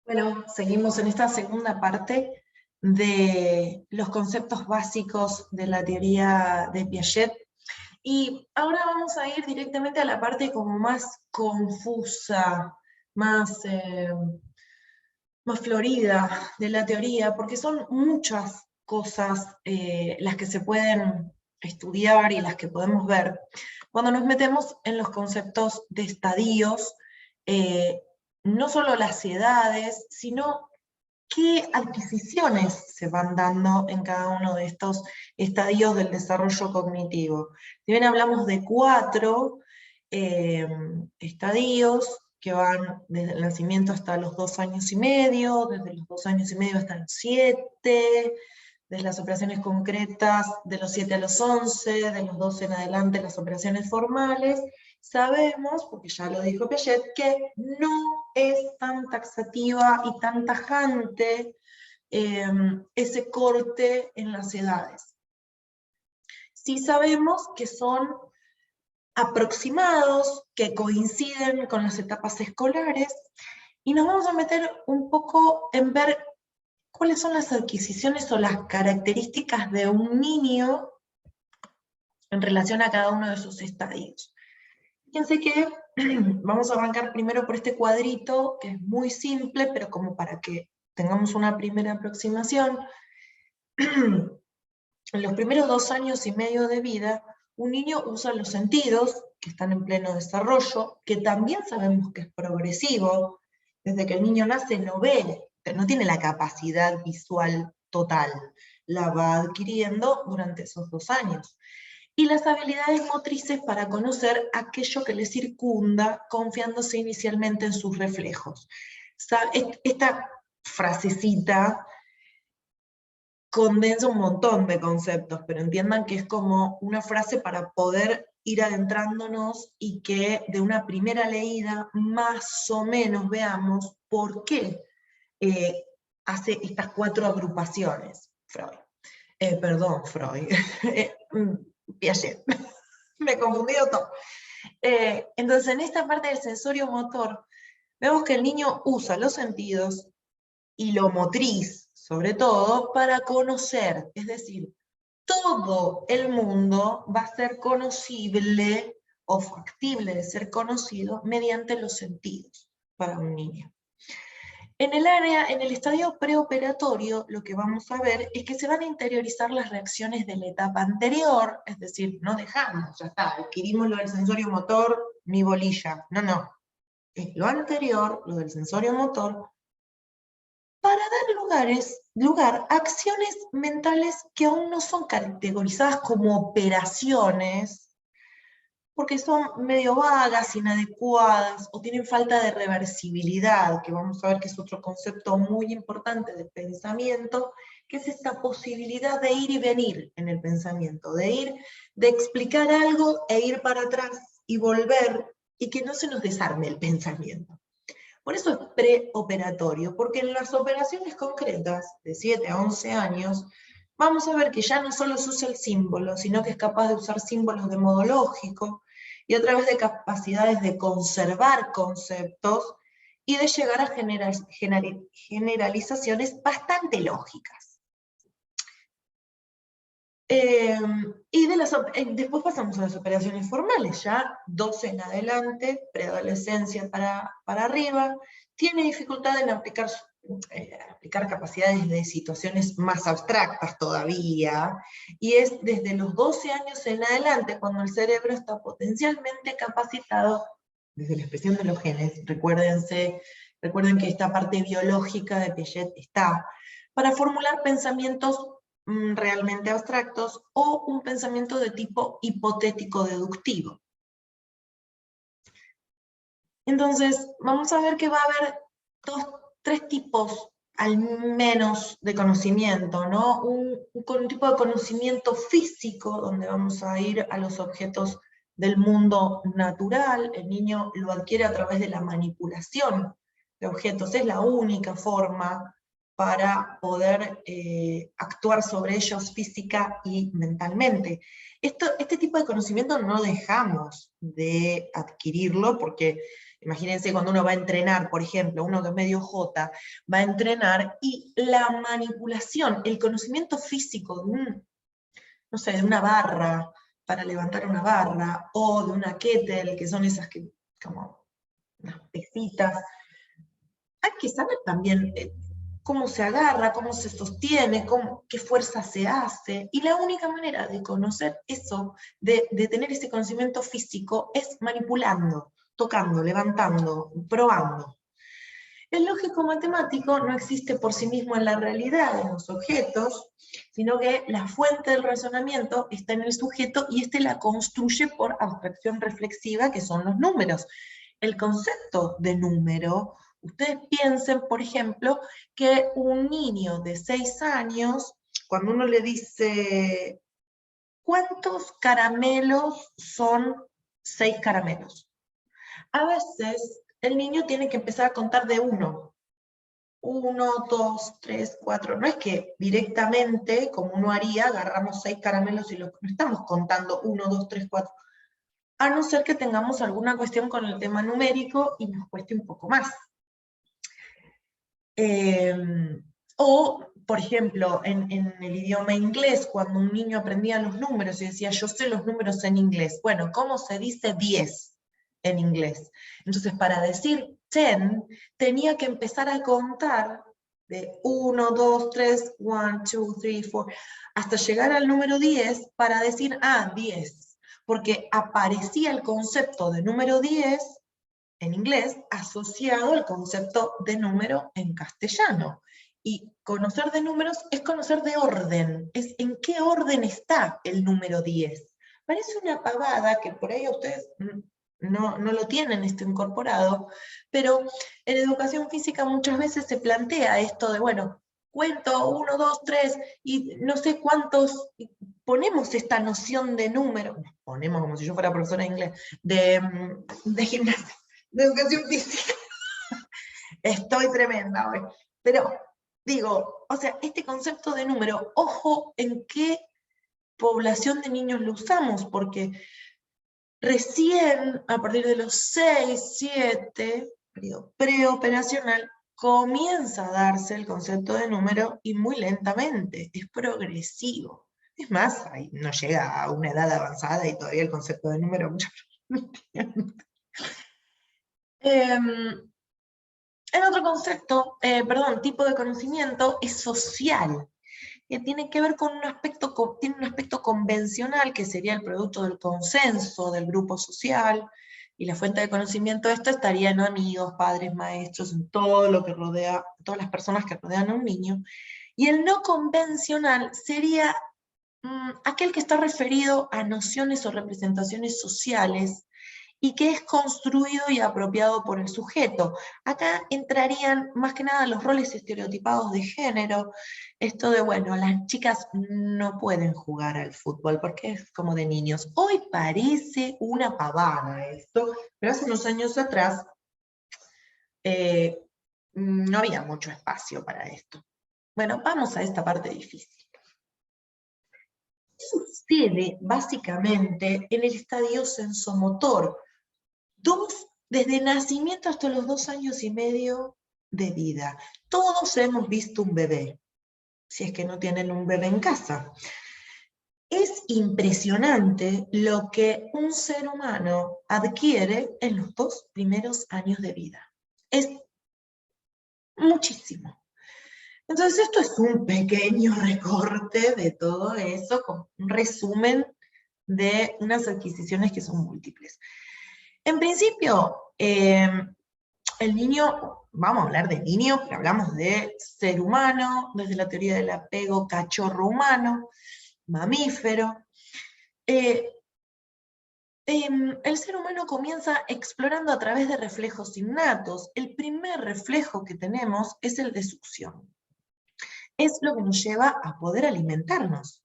Bueno, seguimos en esta segunda parte de los conceptos básicos de la teoría de Piaget. Y ahora vamos a ir directamente a la parte como más confusa, más, más florida de la teoría, porque son muchas cosas las que se pueden estudiar y las que podemos ver cuando nos metemos en los conceptos de estadios, eh, no solo las edades, sino qué adquisiciones se van dando en cada uno de estos estadios del desarrollo cognitivo. Si bien hablamos de 4 estadios que van desde el nacimiento hasta los 2 años y medio, desde los 2 años y medio hasta los 7, desde las operaciones concretas de los 7 a los 11, de los 12 en adelante las operaciones formales, sabemos, porque ya lo dijo Piaget, que no es tan taxativa y tan tajante ese corte en las edades. Sí sabemos que son aproximados, que coinciden con las etapas escolares, y nos vamos a meter un poco en ver cuáles son las adquisiciones o las características de un niño en relación a cada uno de sus estadios. Fíjense que vamos a arrancar primero por este cuadrito, que es muy simple, pero como para que tengamos una primera aproximación. En los primeros 2 años y medio de vida, un niño usa los sentidos, que están en pleno desarrollo, que también sabemos que es progresivo. Desde que el niño nace no ve, no tiene la capacidad visual total, la va adquiriendo durante esos 2 años. Y las habilidades motrices para conocer aquello que le circunda, confiándose inicialmente en sus reflejos. Esta frasecita condensa un montón de conceptos, pero entiendan que es como una frase para poder ir adentrándonos y que de una primera leída más o menos veamos por qué hace estas 4 agrupaciones. Freud. Freud. Piaget. Me he confundido todo. Entonces, en esta parte del sensorio motor, vemos que el niño usa los sentidos y lo motriz, sobre todo, para conocer. Es decir, todo el mundo va a ser conocible o factible de ser conocido mediante los sentidos para un niño. En el estadio preoperatorio, lo que vamos a ver es que se van a interiorizar las reacciones de la etapa anterior, es decir, no dejamos, ya está, adquirimos lo del sensorio motor, mi bolilla. No, no. Es lo anterior, lo del sensorio motor, para dar lugar a acciones mentales que aún no son categorizadas como operaciones, porque son medio vagas, inadecuadas, o tienen falta de reversibilidad, que vamos a ver que es otro concepto muy importante del pensamiento, que es esta posibilidad de ir y venir en el pensamiento, de explicar algo e ir para atrás y volver, y que no se nos desarme el pensamiento. Por eso es preoperatorio, porque en las operaciones concretas, de 7 a 11 años, vamos a ver que ya no solo se usa el símbolo, sino que es capaz de usar símbolos de modo lógico, y a través de capacidades de conservar conceptos, y de llegar a generalizaciones bastante lógicas. Después pasamos a las operaciones formales, ya 12 en adelante, preadolescencia para arriba, tiene dificultad en aplicar capacidades de situaciones más abstractas todavía, y es desde los 12 años en adelante cuando el cerebro está potencialmente capacitado, desde la expresión de los genes, recuerden que esta parte biológica de Piaget está, para formular pensamientos realmente abstractos o un pensamiento de tipo hipotético deductivo. Entonces, vamos a ver que va a haber 3 tipos al menos de conocimiento, ¿no? Un tipo de conocimiento físico, donde vamos a ir a los objetos del mundo natural, el niño lo adquiere a través de la manipulación de objetos, es la única forma para poder actuar sobre ellos física y mentalmente. Este tipo de conocimiento no dejamos de adquirirlo porque Imagínense cuando uno va a entrenar, por ejemplo, uno que es medio jota, va a entrenar y la manipulación, el conocimiento físico de no sé, de una barra, para levantar una barra, o de una kettle, que son esas que, como unas pesitas, hay que saber también cómo se agarra, cómo se sostiene, qué fuerza se hace. Y la única manera de conocer eso, de tener ese conocimiento físico, es manipulando, tocando, levantando, probando. El lógico matemático no existe por sí mismo en la realidad de los objetos, sino que la fuente del razonamiento está en el sujeto y éste la construye por abstracción reflexiva, que son los números. El concepto de número, ustedes piensen, por ejemplo, que un niño de 6 años, cuando uno le dice, ¿cuántos caramelos son 6 caramelos? A veces el niño tiene que empezar a contar de 1. 1, 2, 3, 4. No es que directamente, como uno haría, agarramos 6 caramelos y no estamos contando 1, 2, 3, 4. A no ser que tengamos alguna cuestión con el tema numérico y nos cueste un poco más. O, por ejemplo, en el idioma inglés, cuando un niño aprendía los números y decía, yo sé los números en inglés. Bueno, ¿cómo se dice 10 en inglés? Entonces, para decir 10, tenía que empezar a contar de 1, 2, 3, 1, 2, 3, 4, hasta llegar al número 10 para decir, 10. Porque aparecía el concepto de número 10 en inglés asociado al concepto de número en castellano. Y conocer de números es conocer de orden, es en qué orden está el número 10. Parece una pavada que por ahí a ustedes no lo tienen esto incorporado, pero en educación física muchas veces se plantea esto de, bueno, cuento 1, 2, 3, y no sé cuántos, ponemos esta noción de número, ponemos como si yo fuera profesora de inglés, de gimnasia, de educación física. Estoy tremenda hoy. Pero digo, o sea, este concepto de número, ojo en qué población de niños lo usamos, porque recién a partir de los 6, 7, periodo preoperacional, comienza a darse el concepto de número y muy lentamente, es progresivo. Es más, ahí no llega a una edad avanzada y todavía el concepto de número muchas no entiende. El otro concepto, tipo de conocimiento es social, que tiene que ver con tiene un aspecto convencional, que sería el producto del consenso del grupo social, y la fuente de conocimiento de esto estaría en amigos, padres, maestros, en todo lo que rodea, todas las personas que rodean a un niño. Y el no convencional sería aquel que está referido a nociones o representaciones sociales y que es construido y apropiado por el sujeto. Acá entrarían más que nada los roles estereotipados de género, esto de, bueno, las chicas no pueden jugar al fútbol porque es como de niños. Hoy parece una pavada esto, pero hace unos años atrás no había mucho espacio para esto. Bueno, vamos a esta parte difícil. ¿Qué sucede básicamente en el estadio sensomotor? Desde nacimiento hasta los 2 años y medio de vida. Todos hemos visto un bebé, si es que no tienen un bebé en casa. Es impresionante lo que un ser humano adquiere en los 2 primeros años de vida. Es muchísimo. Entonces esto es un pequeño recorte de todo eso, con un resumen de unas adquisiciones que son múltiples. En principio, el niño, vamos a hablar de niño, pero hablamos de ser humano, desde la teoría del apego cachorro humano, mamífero. El ser humano comienza explorando a través de reflejos innatos. El primer reflejo que tenemos es el de succión. Es lo que nos lleva a poder alimentarnos,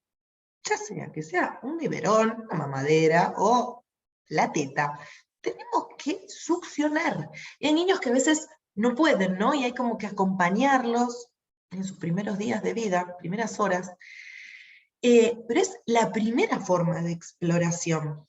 ya sea que sea un biberón, una mamadera o la teta. Tenemos que succionar. Y hay niños que a veces no pueden, ¿no? Y hay como que acompañarlos en sus primeros días de vida, primeras horas. Pero es la primera forma de exploración.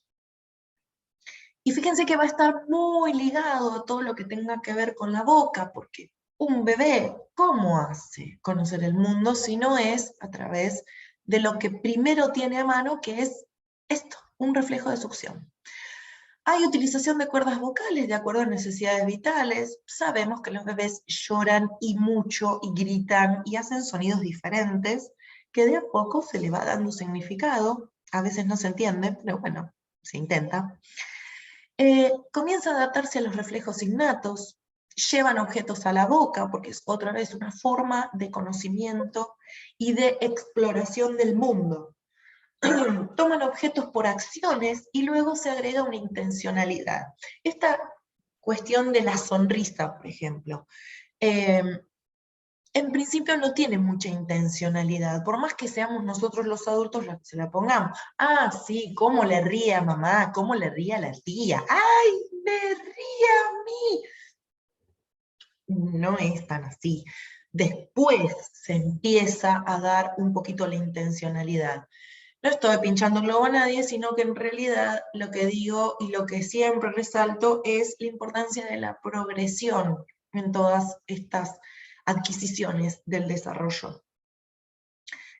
Y fíjense que va a estar muy ligado a todo lo que tenga que ver con la boca, porque un bebé, ¿cómo hace conocer el mundo si no es a través de lo que primero tiene a mano, que es esto, un reflejo de succión? Hay utilización de cuerdas vocales de acuerdo a necesidades vitales. Sabemos que los bebés lloran y mucho, y gritan, y hacen sonidos diferentes, que de a poco se le va dando significado. A veces no se entiende, pero bueno, se intenta. Comienza a adaptarse a los reflejos innatos, llevan objetos a la boca, porque es otra vez una forma de conocimiento y de exploración del mundo. Toman objetos por acciones y luego se agrega una intencionalidad. Esta cuestión de la sonrisa, por ejemplo, en principio no tiene mucha intencionalidad, por más que seamos nosotros los adultos los que se la pongamos. Ah, sí, cómo le ríe a mamá, cómo le ríe a la tía. ¡Ay, me ríe a mí! No es tan así. Después se empieza a dar un poquito la intencionalidad. No estoy pinchando globo a nadie, sino que en realidad lo que digo y lo que siempre resalto es la importancia de la progresión en todas estas adquisiciones del desarrollo.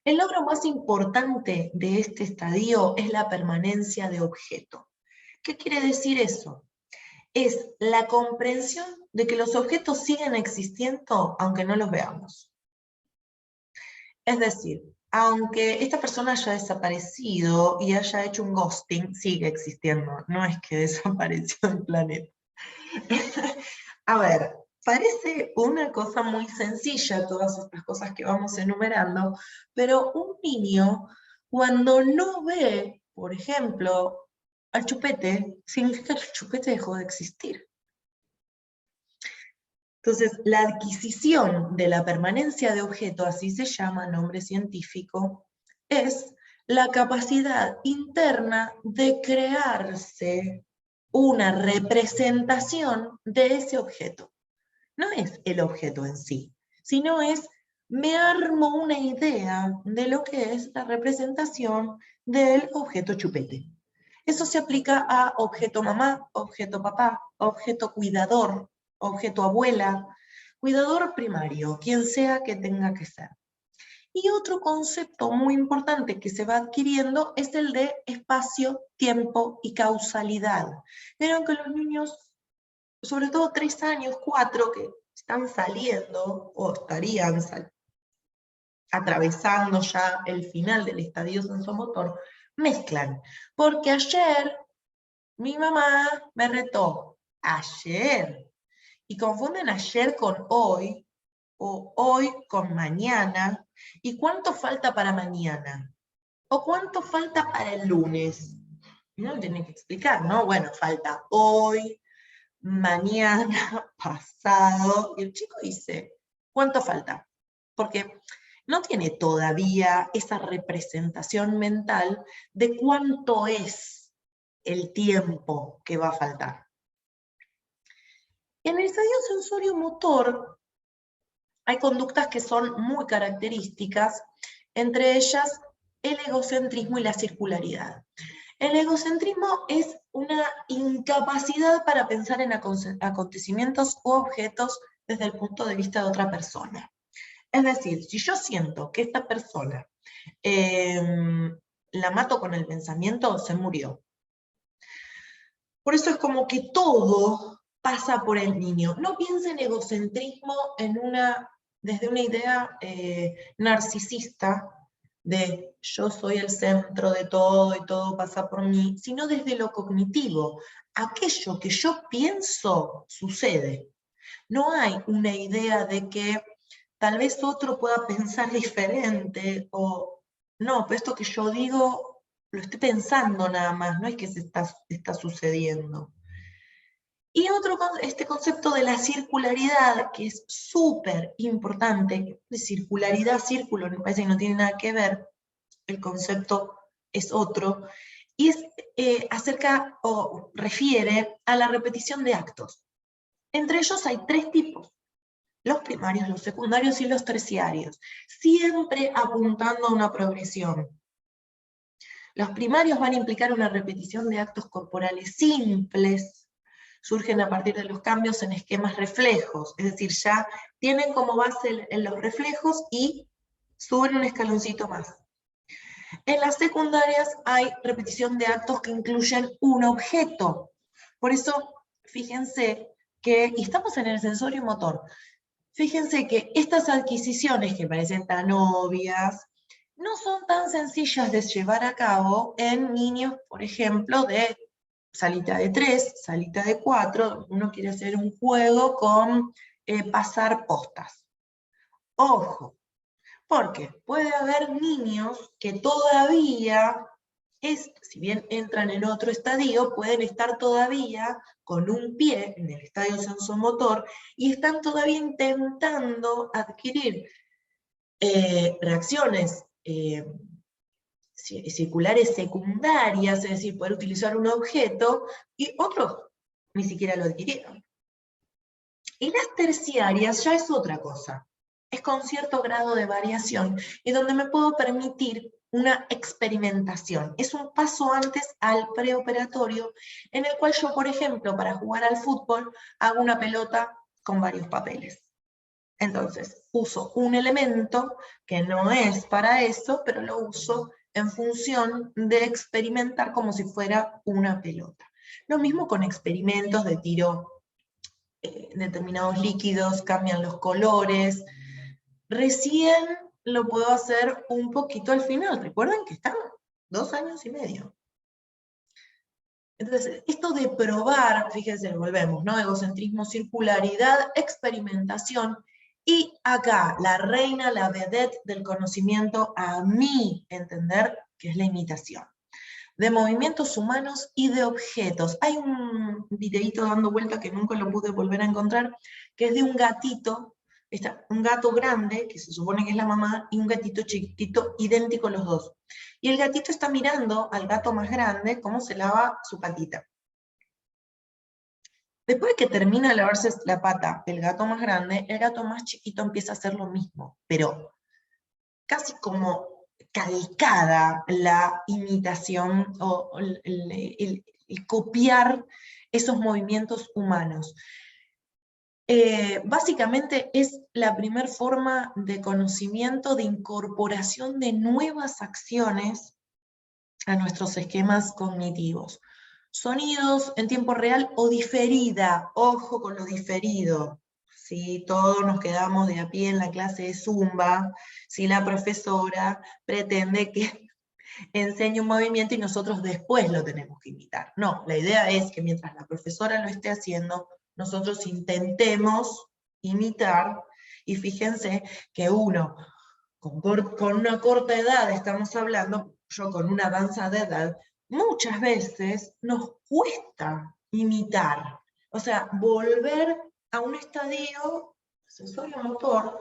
El logro más importante de este estadio es la permanencia de objeto. ¿Qué quiere decir eso? Es la comprensión de que los objetos siguen existiendo aunque no los veamos. Es decir, aunque esta persona haya desaparecido y haya hecho un ghosting, sigue existiendo, no es que desapareció del planeta. A ver, parece una cosa muy sencilla todas estas cosas que vamos enumerando, pero un niño cuando no ve, por ejemplo, al chupete, significa que el chupete dejó de existir. Entonces, la adquisición de la permanencia de objeto, así se llama, nombre científico, es la capacidad interna de crearse una representación de ese objeto. No es el objeto en sí, sino es, me armo una idea de lo que es la representación del objeto chupete. Eso se aplica a objeto mamá, objeto papá, objeto cuidador, objeto abuela, cuidador primario, quien sea que tenga que ser. Y otro concepto muy importante que se va adquiriendo es el de espacio, tiempo y causalidad. Vieron que los niños, sobre todo 3 años, 4, que están saliendo o estarían atravesando ya el final del estadio sensomotor, mezclan. Porque ayer mi mamá me retó, ayer, y confunden ayer con hoy, o hoy con mañana, y cuánto falta para mañana, o cuánto falta para el lunes. Uno tiene que explicar, ¿no? Bueno, falta hoy, mañana, pasado, y el chico dice, ¿cuánto falta? Porque no tiene todavía esa representación mental de cuánto es el tiempo que va a faltar. En el estadio sensorio-motor hay conductas que son muy características, entre ellas el egocentrismo y la circularidad. El egocentrismo es una incapacidad para pensar en acontecimientos u objetos desde el punto de vista de otra persona. Es decir, si yo siento que esta persona la mato con el pensamiento, se murió. Por eso es como que todo pasa por el niño. No piensa en egocentrismo desde una idea narcisista de yo soy el centro de todo y todo pasa por mí, sino desde lo cognitivo. Aquello que yo pienso sucede. No hay una idea de que tal vez otro pueda pensar diferente o no, pero esto que yo digo lo estoy pensando nada más, no es que se está sucediendo. Y este concepto de la circularidad, que es súper importante, de circularidad, círculo, me parece que no tiene nada que ver, el concepto es otro, y es acerca o refiere a la repetición de actos. Entre ellos hay 3 tipos, los primarios, los secundarios y los terciarios, siempre apuntando a una progresión. Los primarios van a implicar una repetición de actos corporales simples, surgen a partir de los cambios en esquemas reflejos, es decir, ya tienen como base en los reflejos y suben un escaloncito más. En las secundarias hay repetición de actos que incluyen un objeto. Por eso, fíjense que, y estamos en el sensorio motor, fíjense que estas adquisiciones que parecen tan obvias, no son tan sencillas de llevar a cabo en niños, por ejemplo, de salita de 3, salita de 4, uno quiere hacer un juego con pasar postas. Ojo, porque puede haber niños que todavía, si bien entran en otro estadio, pueden estar todavía con un pie en el estadio sensomotor y están todavía intentando adquirir reacciones circulares secundarias, es decir, poder utilizar un objeto, y otros ni siquiera lo adquirieron. Y las terciarias ya es otra cosa. Es con cierto grado de variación y donde me puedo permitir una experimentación. Es un paso antes al preoperatorio, en el cual yo, por ejemplo, para jugar al fútbol, hago una pelota con varios papeles. Entonces, uso un elemento que no es para eso, pero lo uso en función de experimentar como si fuera una pelota. Lo mismo con experimentos de tiro. Determinados líquidos cambian los colores. Recién lo puedo hacer un poquito al final. Recuerden que están 2 años y medio. Entonces, esto de probar, fíjense, volvemos, ¿no? Egocentrismo, circularidad, experimentación, y acá, la reina, la vedette del conocimiento, a mi entender, que es la imitación. De movimientos humanos y de objetos. Hay un videíto dando vuelta que nunca lo pude volver a encontrar, que es de un gatito, un gato grande, que se supone que es la mamá, y un gatito chiquitito, idénticos los dos. Y el gatito está mirando al gato más grande cómo se lava su patita. Después de que termina de lavarse la pata el gato más grande, el gato más chiquito empieza a hacer lo mismo, pero casi como calcada la imitación o el copiar esos movimientos humanos. Básicamente es la primera forma de conocimiento, de incorporación de nuevas acciones a nuestros esquemas cognitivos. Sonidos en tiempo real o diferida, ojo con lo diferido. Si todos nos quedamos de a pie en la clase de Zumba, si la profesora pretende que enseñe un movimiento y nosotros después lo tenemos que imitar. No, la idea es que mientras la profesora lo esté haciendo, nosotros intentemos imitar, y fíjense que uno, con una corta edad estamos hablando, yo con una danza de edad, muchas veces nos cuesta imitar, o sea, volver a un estadio sensorio motor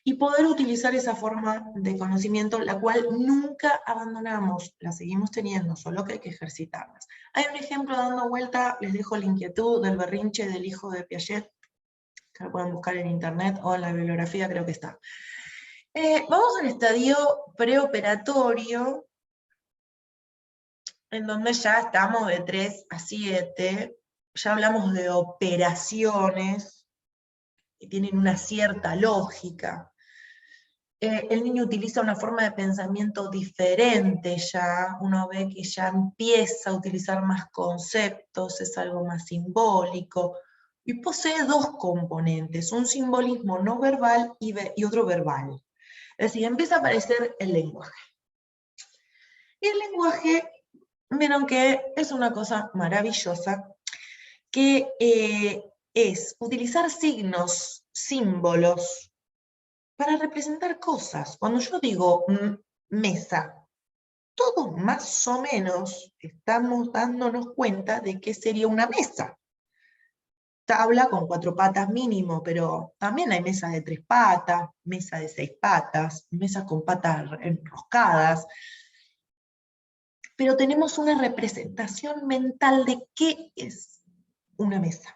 y poder utilizar esa forma de conocimiento, la cual nunca abandonamos, la seguimos teniendo, solo que hay que ejercitarlas. Hay un ejemplo dando vuelta, les dejo la inquietud del berrinche del hijo de Piaget, que lo pueden buscar en internet o en la bibliografía, creo que está. Vamos al estadio preoperatorio, en donde ya estamos de 3 a 7, ya hablamos de operaciones que tienen una cierta lógica. El niño utiliza una forma de pensamiento diferente ya, uno ve que ya empieza a utilizar más conceptos, es algo más simbólico, y posee 2 componentes, un simbolismo no verbal y otro verbal. Es decir, empieza a aparecer el lenguaje. Y el lenguaje, vieron que es una cosa maravillosa, que es utilizar signos, símbolos, para representar cosas. Cuando yo digo mesa, todos más o menos estamos dándonos cuenta de qué sería una mesa. Tabla con 4 patas mínimo, pero también hay mesas de 3 patas, mesas de 6 patas, mesas con patas enroscadas. Pero tenemos una representación mental de qué es una mesa.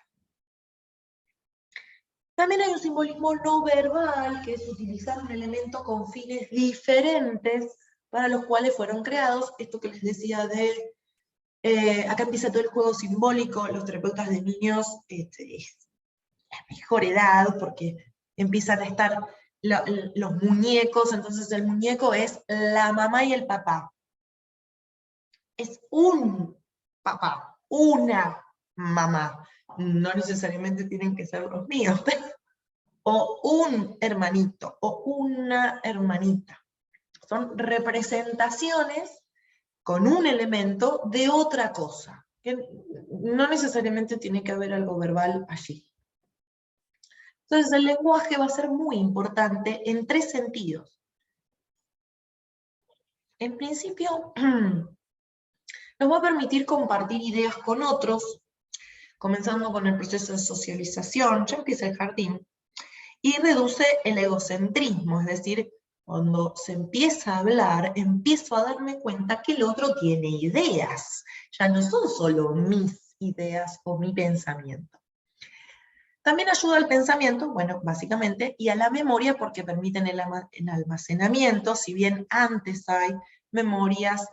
También hay un simbolismo no verbal, que es utilizar un elemento con fines diferentes para los cuales fueron creados, esto que les decía de, acá empieza todo el juego simbólico, los terapeutas de niños, es la mejor edad, porque empiezan a estar los muñecos, entonces el muñeco es la mamá y el papá. Es un papá, una mamá. No necesariamente tienen que ser los míos, o un hermanito, o una hermanita. Son representaciones con un elemento de otra cosa, que no necesariamente tiene que haber algo verbal allí. Entonces el lenguaje va a ser muy importante en 3 sentidos. En principio, nos va a permitir compartir ideas con otros, comenzando con el proceso de socialización, ya empieza el jardín, y reduce el egocentrismo, es decir, cuando se empieza a hablar, empiezo a darme cuenta que el otro tiene ideas, ya no son solo mis ideas o mi pensamiento. También ayuda al pensamiento, bueno, básicamente, y a la memoria porque permiten el almacenamiento, si bien antes hay memorias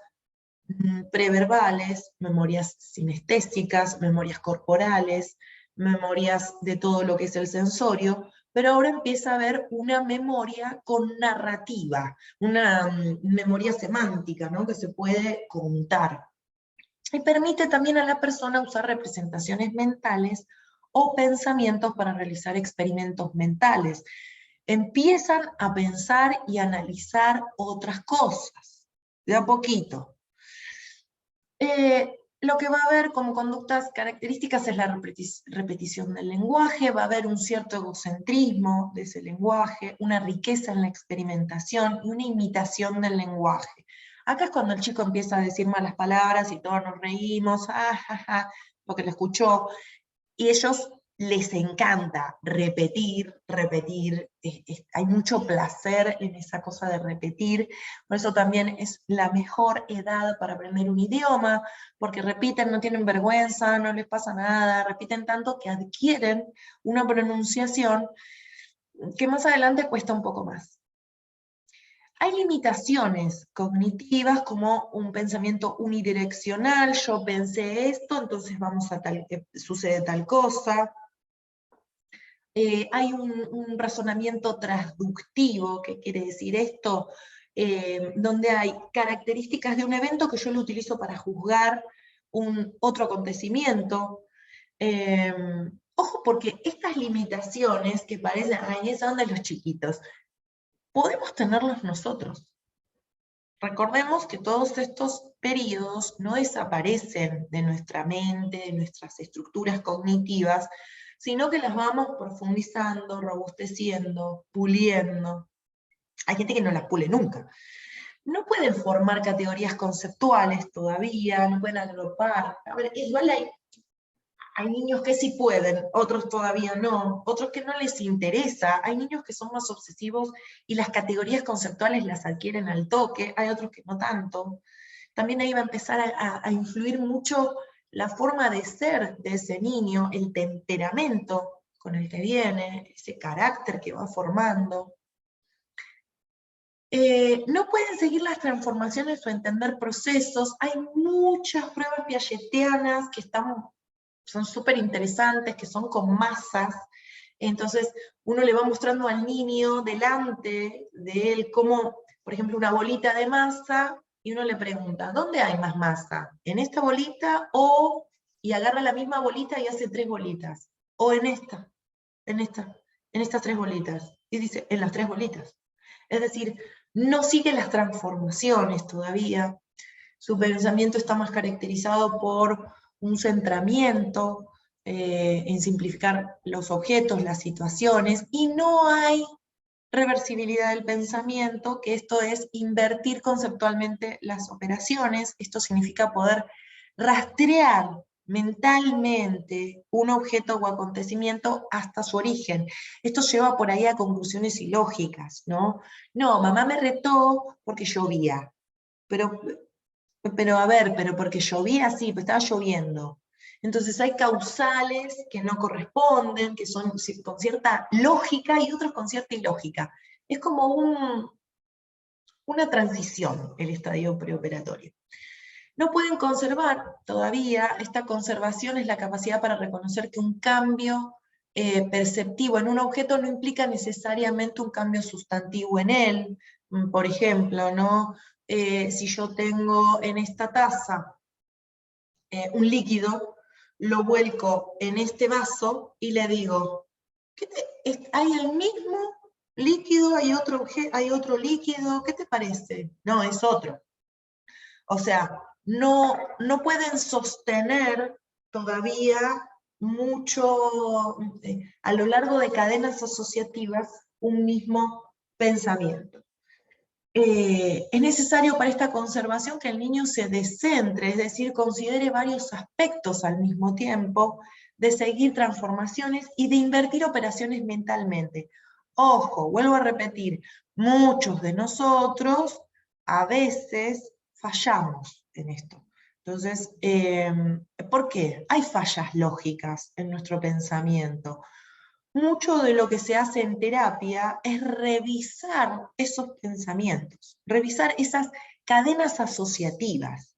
preverbales, memorias sinestésicas, memorias corporales, memorias de todo lo que es el sensorio, pero ahora empieza a haber una memoria con narrativa, una memoria semántica, ¿no? Que se puede contar. Y permite también a la persona usar representaciones mentales o pensamientos para realizar experimentos mentales. Empiezan a pensar y analizar otras cosas, de a poquito. Lo que va a haber como conductas características es la repetición del lenguaje, va a haber un cierto egocentrismo de ese lenguaje, una riqueza en la experimentación y una imitación del lenguaje. Acá es cuando el chico empieza a decir malas palabras y todos nos reímos, porque lo escuchó, y ellos les encanta repetir, repetir, hay mucho placer en esa cosa de repetir, por eso también es la mejor edad para aprender un idioma, porque repiten, no tienen vergüenza, no les pasa nada, repiten tanto que adquieren una pronunciación que más adelante cuesta un poco más. Hay limitaciones cognitivas como un pensamiento unidireccional, yo pensé esto, entonces vamos a sucede tal cosa. Hay un razonamiento transductivo, ¿qué quiere decir esto? Donde hay características de un evento que yo lo utilizo para juzgar otro acontecimiento. Ojo, porque estas limitaciones que parecen, ay, esa onda de los chiquitos, podemos tenerlos nosotros. Recordemos que todos estos periodos no desaparecen de nuestra mente, de nuestras estructuras cognitivas, sino que las vamos profundizando, robusteciendo, puliendo. Hay gente que no las pule nunca. No pueden formar categorías conceptuales todavía, no pueden agrupar. A ver, igual hay niños que sí pueden, otros todavía no, otros que no les interesa, hay niños que son más obsesivos y las categorías conceptuales las adquieren al toque, hay otros que no tanto. También ahí va a empezar a influir mucho la forma de ser de ese niño, el temperamento con el que viene, ese carácter que va formando. No pueden seguir las transformaciones o entender procesos. Hay muchas pruebas piagetianas que son súper interesantes, que son con masas. Entonces uno le va mostrando al niño delante de él cómo, por ejemplo, una bolita de masa, y uno le pregunta, ¿dónde hay más masa? ¿En esta bolita o...? Y agarra la misma bolita y hace 3 bolitas. O en estas 3 bolitas. Y dice, en las 3 bolitas. Es decir, no sigue las transformaciones todavía. Su pensamiento está más caracterizado por un centramiento en simplificar los objetos, las situaciones, y no hay reversibilidad del pensamiento, que esto es invertir conceptualmente las operaciones. Esto significa poder rastrear mentalmente un objeto o acontecimiento hasta su origen. Esto lleva por ahí a conclusiones ilógicas, ¿no? No, mamá me retó porque llovía, pero a ver, pero porque llovía, sí, pero estaba lloviendo. Entonces hay causales que no corresponden, que son con cierta lógica y otros con cierta ilógica. Es como una transición el estadio preoperatorio. No pueden conservar todavía, esta conservación es la capacidad para reconocer que un cambio perceptivo en un objeto no implica necesariamente un cambio sustantivo en él. Por ejemplo, ¿no? Si yo tengo en esta taza un líquido, lo vuelco en este vaso y le digo, ¿hay el mismo líquido? ¿Hay otro líquido? ¿Qué te parece? No, es otro. O sea, no pueden sostener todavía mucho, a lo largo de cadenas asociativas, un mismo pensamiento. Es necesario para esta conservación que el niño se descentre, es decir, considere varios aspectos al mismo tiempo, de seguir transformaciones y de invertir operaciones mentalmente. Ojo, vuelvo a repetir, muchos de nosotros a veces fallamos en esto. Entonces, ¿por qué? Hay fallas lógicas en nuestro pensamiento. Mucho de lo que se hace en terapia es revisar esos pensamientos, revisar esas cadenas asociativas.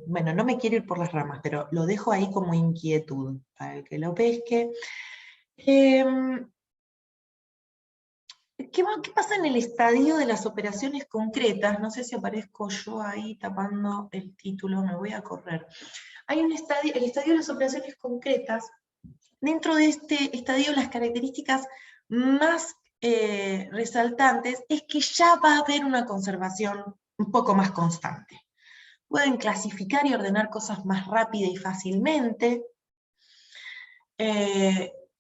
Bueno, no me quiero ir por las ramas, pero lo dejo ahí como inquietud para el que lo pesque. ¿Qué pasa en el estadio de las operaciones concretas? No sé si aparezco yo ahí tapando el título, me voy a correr. Hay un estadio, el estadio de las operaciones concretas. Dentro de este estadio, las características más resaltantes es que ya va a haber una conservación un poco más constante. Pueden clasificar y ordenar cosas más rápida y fácilmente.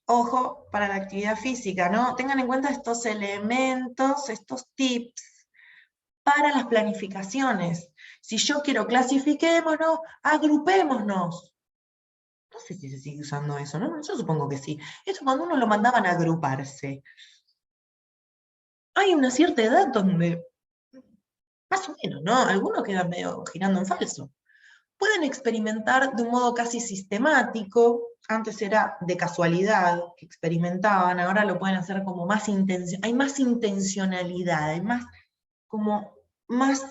Ojo, para la actividad física, ¿no? Tengan en cuenta estos elementos, estos tips para las planificaciones. Si yo quiero clasifiquémonos, agrupémonos. No sé si se sigue usando eso, ¿no? Yo supongo que sí. Esto cuando uno lo mandaban a agruparse. Hay una cierta edad donde, más o menos, ¿no? Algunos quedan medio girando en falso. Pueden experimentar de un modo casi sistemático, antes era de casualidad que experimentaban, ahora lo pueden hacer como más intencional, hay más intencionalidad, hay más, como más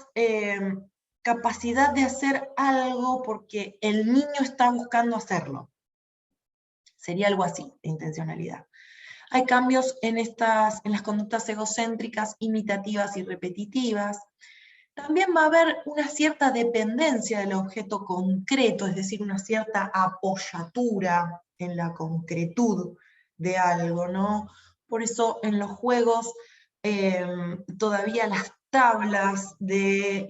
capacidad de hacer algo porque el niño está buscando hacerlo. Sería algo así, de intencionalidad. Hay cambios en las conductas egocéntricas, imitativas y repetitivas. También va a haber una cierta dependencia del objeto concreto, es decir, una cierta apoyatura en la concretud de algo, ¿no? Por eso en los juegos todavía las tablas de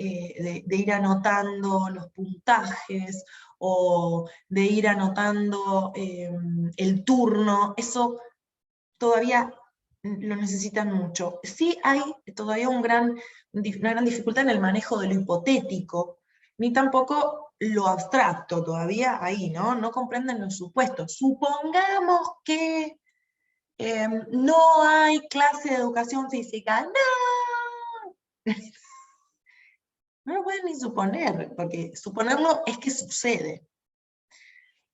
ir anotando los puntajes o de ir anotando el turno, eso todavía lo necesitan mucho. Sí hay todavía una gran dificultad en el manejo de lo hipotético, ni tampoco lo abstracto, todavía ahí, ¿no? No comprenden los supuestos. Supongamos que no hay clase de educación física. ¡No! No lo pueden ni suponer, porque suponerlo es que sucede.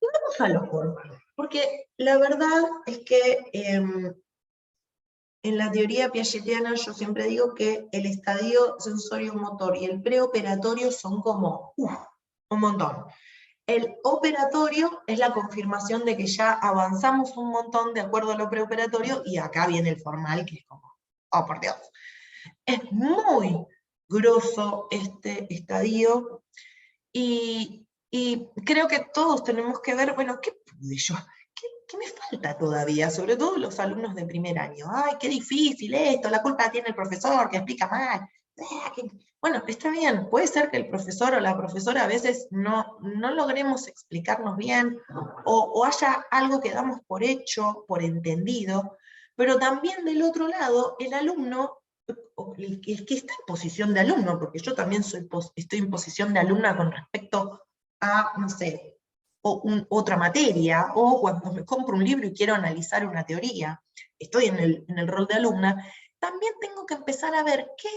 Y vamos a lo formal, porque la verdad es que en la teoría piagetiana yo siempre digo que el estadio sensorio-motor y el preoperatorio son como un montón. El operatorio es la confirmación de que ya avanzamos un montón de acuerdo a lo preoperatorio, y acá viene el formal, que es como, oh por Dios. Es muy grosso este estadio, y creo que todos tenemos que ver, bueno, ¿qué pude yo? ¿Qué me falta todavía? Sobre todo los alumnos de primer año. ¡Ay, qué difícil esto! La culpa tiene el profesor, que explica mal. Bueno, está bien, puede ser que el profesor o la profesora a veces no logremos explicarnos bien, o haya algo que damos por hecho, por entendido, pero también del otro lado, el alumno, el que está en posición de alumno, porque yo también estoy en posición de alumna con respecto a, no sé, otra materia, o cuando me compro un libro y quiero analizar una teoría, estoy en el rol de alumna, también tengo que empezar a ver qué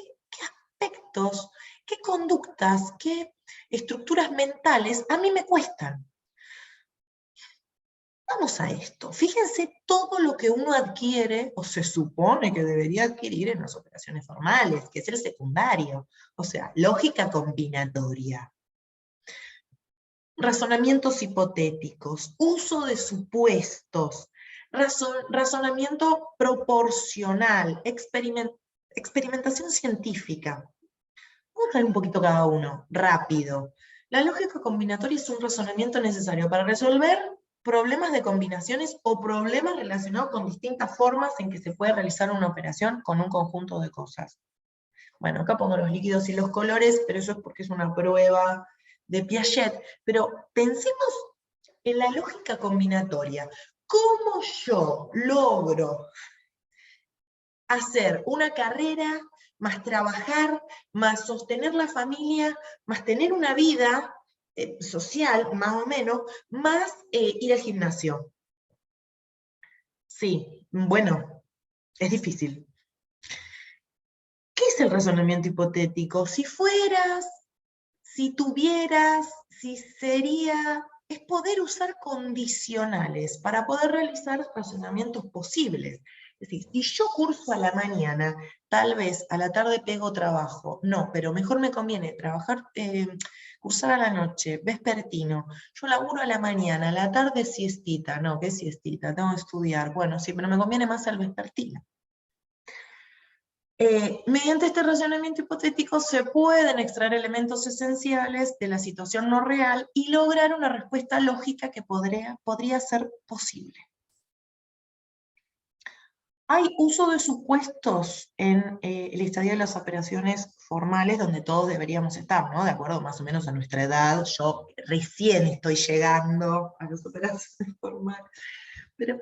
aspectos, qué conductas, qué estructuras mentales a mí me cuestan. Vamos a esto. Fíjense todo lo que uno adquiere, o se supone que debería adquirir en las operaciones formales, que es el secundario. O sea, lógica combinatoria, razonamientos hipotéticos, uso de supuestos, razonamiento proporcional, experimentación científica. Vamos a ver un poquito cada uno, rápido. La lógica combinatoria es un razonamiento necesario para resolver problemas de combinaciones o problemas relacionados con distintas formas en que se puede realizar una operación con un conjunto de cosas. Bueno, acá pongo los líquidos y los colores, pero eso es porque es una prueba de Piaget. Pero pensemos en la lógica combinatoria. ¿Cómo yo logro hacer una carrera, más trabajar, más sostener la familia, más tener una vida social, más o menos, más ir al gimnasio? Sí, bueno, es difícil. ¿Qué es el razonamiento hipotético? Si fueras, si tuvieras, si sería, es poder usar condicionales para poder realizar razonamientos posibles. Es decir, si yo curso a la mañana, tal vez a la tarde pego trabajo. No, pero mejor me conviene trabajar, cursar a la noche, vespertino. Yo laburo a la mañana, a la tarde siestita. No, ¿qué siestita? Tengo que estudiar. Bueno, sí, pero me conviene más al vespertino. Mediante este razonamiento hipotético se pueden extraer elementos esenciales de la situación no real y lograr una respuesta lógica que podría ser posible. Hay uso de supuestos en el estadio de las operaciones formales donde todos deberíamos estar, ¿no? De acuerdo más o menos a nuestra edad. Yo recién estoy llegando a las operaciones formales. Pero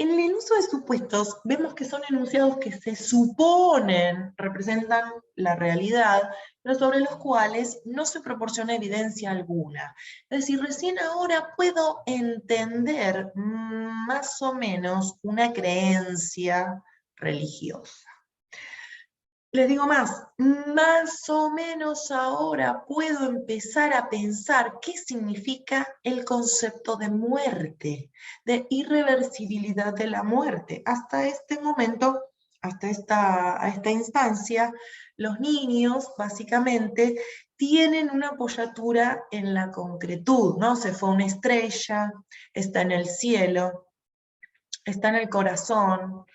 en el uso de supuestos vemos que son enunciados que se suponen representan la realidad, pero sobre los cuales no se proporciona evidencia alguna. Es decir, recién ahora puedo entender más o menos una creencia religiosa. Les digo más o menos ahora puedo empezar a pensar qué significa el concepto de muerte, de irreversibilidad de la muerte. Hasta este momento, hasta esta instancia, los niños básicamente tienen una apoyatura en la concretud, ¿no? Se fue una estrella, está en el cielo, está en el corazón.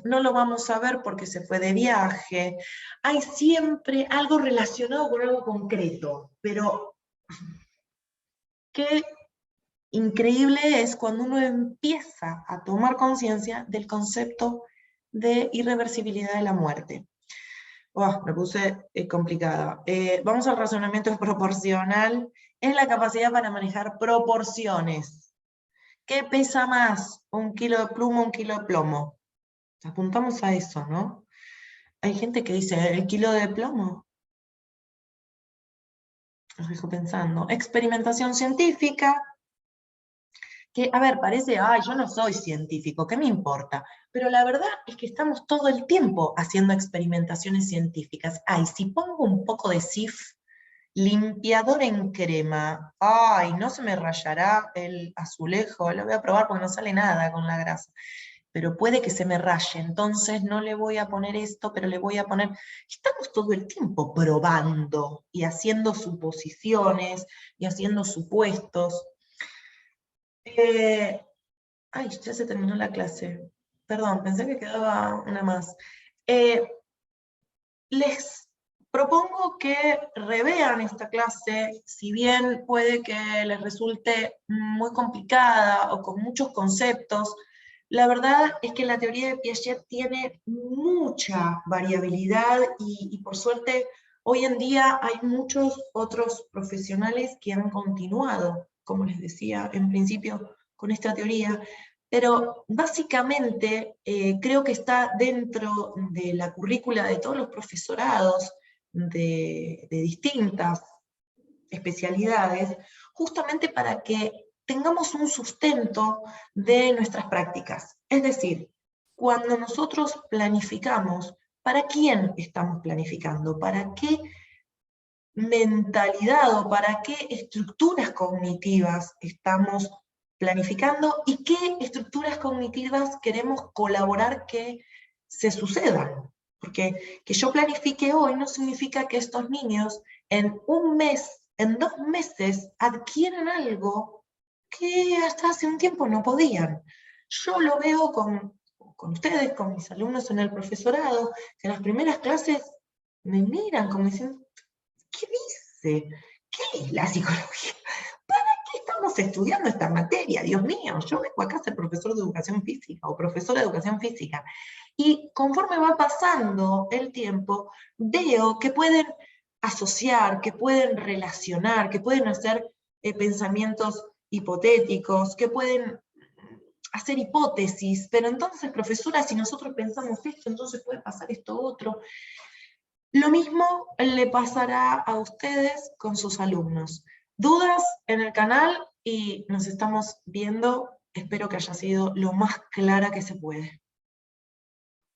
No lo vamos a ver porque se fue de viaje. Hay siempre algo relacionado con algo concreto, pero qué increíble es cuando uno empieza a tomar conciencia del concepto de irreversibilidad de la muerte. Oh, me puse complicada. Vamos al razonamiento proporcional. Es la capacidad para manejar proporciones. ¿Qué pesa más? ¿1 kilo de pluma o 1 kilo de plomo? Apuntamos a eso, ¿no? Hay gente que dice, ¿el kilo de plomo? Los dejo pensando. Experimentación científica, que, a ver, parece, ay, yo no soy científico, ¿qué me importa? Pero la verdad es que estamos todo el tiempo haciendo experimentaciones científicas. Ay, si pongo un poco de SIF, limpiador en crema, ay, no se me rayará el azulejo, lo voy a probar porque no sale nada con la grasa. Pero puede que se me raye, entonces no le voy a poner esto, pero le voy a poner... Estamos todo el tiempo probando y haciendo suposiciones y haciendo supuestos. Ay, ya se terminó la clase. Perdón, pensé que quedaba una más. Les propongo que revean esta clase, si bien puede que les resulte muy complicada o con muchos conceptos. La verdad es que la teoría de Piaget tiene mucha variabilidad y por suerte hoy en día hay muchos otros profesionales que han continuado, como les decía en principio, con esta teoría, pero básicamente creo que está dentro de la currícula de todos los profesorados de distintas especialidades, justamente para que tengamos un sustento de nuestras prácticas. Es decir, cuando nosotros planificamos, ¿para quién estamos planificando? ¿Para qué mentalidad o para qué estructuras cognitivas estamos planificando y qué estructuras cognitivas queremos colaborar que se sucedan. Porque que yo planifique hoy no significa que estos niños en un mes, en 2 meses, adquieran algo que hasta hace un tiempo no podían. Yo lo veo con ustedes, con mis alumnos en el profesorado, que en las primeras clases me miran como diciendo, ¿qué dice? ¿Qué es la psicología? ¿Para qué estamos estudiando esta materia? Dios mío, yo vengo acá a ser profesor de educación física o profesora de educación física. Y conforme va pasando el tiempo, veo que pueden asociar, que pueden relacionar, que pueden hacer pensamientos hipotéticos, que pueden hacer hipótesis, pero entonces, profesora, si nosotros pensamos esto, entonces puede pasar esto otro. Lo mismo le pasará a ustedes con sus alumnos. Dudas en el canal y nos estamos viendo. Espero que haya sido lo más clara que se puede.